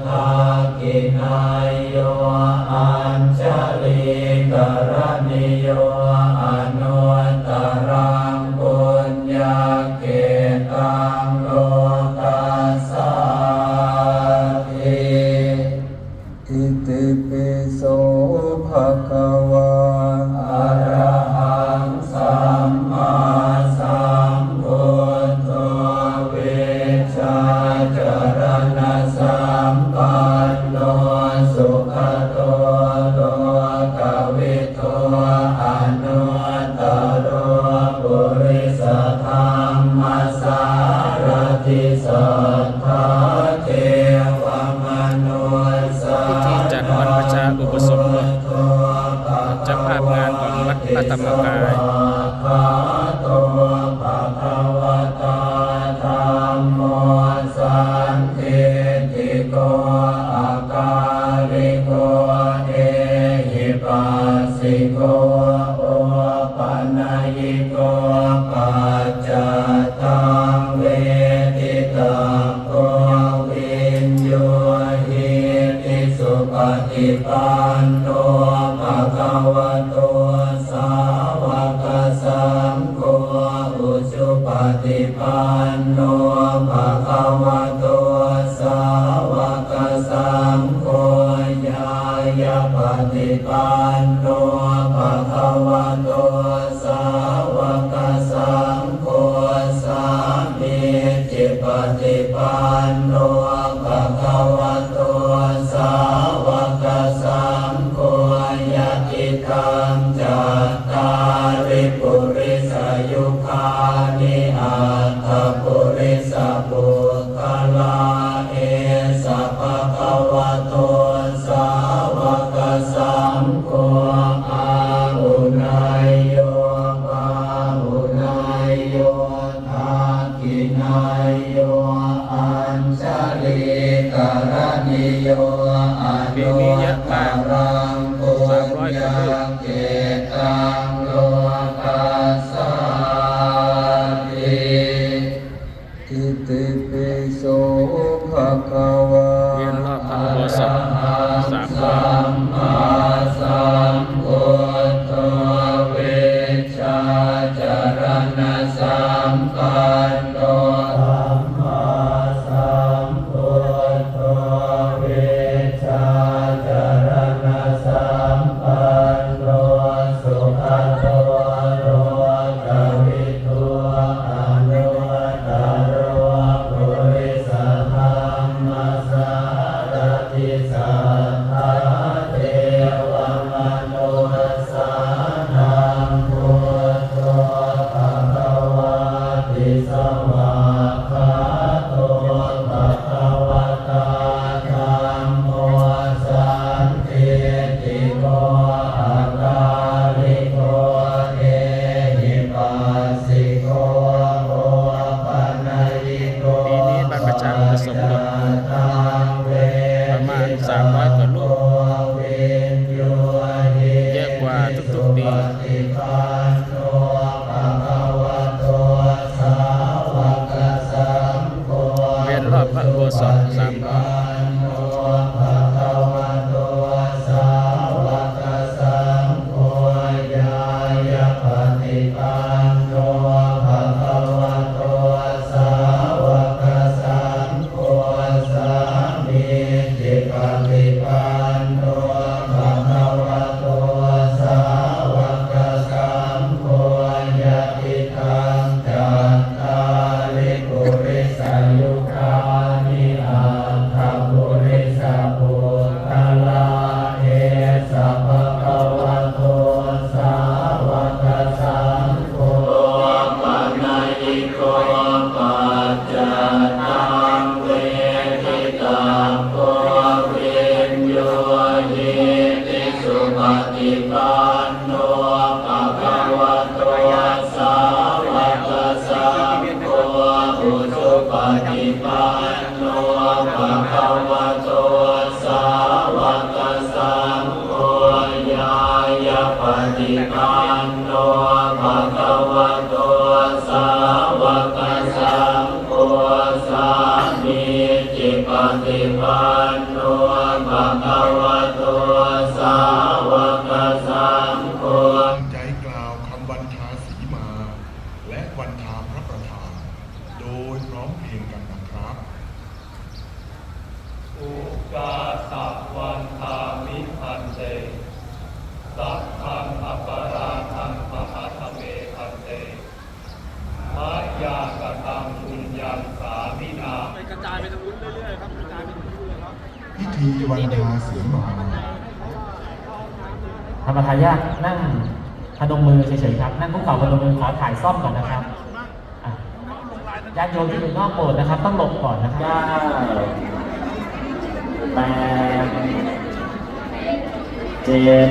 ทักขินายโยอัญชลิกรณิโยอนุตตรังปุญญเกตังโลกัสสาติอิติปิโสภะคะวะอะระหังสัมมาสัมพุทโธเวชชาจรณะสัมปันโนสุขโตโลกวิทูอนุตตโรปุริสธรรมสารติสัทธาเทวมนุสสาพิธีจัดบรรพชาอุปสมบทเจ้าภาพงานของวัดพระธรรมกายสันติติโกอาการิโกเอหิปัสสิโกโอปัญญิโกปัจจตังเวทิตาโกวินโยหิติสุปฏิปันโนภะคะวะโตสาวกสังโฆอุชุปฏิปันโนภะคะวะโตสาวกสังโฆญาญาปฏิปันโนภะคะวะโตสาวกสังโฆสามีจิปฏิปันโนภะคะวะโตสาวกสังโฆญาติธังจัตตาริปุริสยุคานิอัตถปุริสปุคคลาเอสะภะคะวะโตสาวกสังโฆอาหุนายโยอาหุนายโยทักขินายโยอัญชลิกรณิโยอนุตตรังปุญญเกตังโลกัสสาติอิติปิโสภะคะวะ เวียนรอบพระอุโบสถ3 รอบ มาสัมพุทโธเวชชาจรณะสัมปันโนสัมมาสัมพุทโธเวชชาจรณะสัมปันโนสุขโตโลกวิทูอนุตตโรปุริสธรรมสารติสัทธาเทวมนุสสานังพุทโธภะคะวะติสวากขาโตภะคะวะตาธัมโมสันติติโกอาการิโกเอหิปัสสิโกโอปัญญิโก ปีนี้บรรพชาอุปสมบทประมาณ300 กว่ารูปเยอะกว่าทุกๆปี เวียนรอบพระอุโบสถ3 รอบป ติปันโนภะคะวะโตสาวกสังโฆ ใจกล่าวคำวันทาสีมา และวันทาพระประธาน โดยพร้อมเพรียงกันนะครับ อุกาสัพวันทามิพันเตสัพพังอัปปราทังมหาธเมพันเตมายากตังปุญญังสามินา ไปกระจายไปตรงนู้นเรื่อยๆครับกระจายไปตรงนู้นเลยครับ พิธีวันทาสีมา ธรรมทายาทนั่งพนมมือเฉยๆครับนั่งคุกเข่าพนมมือขอถ่ายซ่อมก่อนนะครับอ่ะญาติโยมที่อยู่นอกโบสถ์นะครับต้องหลบก่อนนะครับ เก้าแปดเจ็ด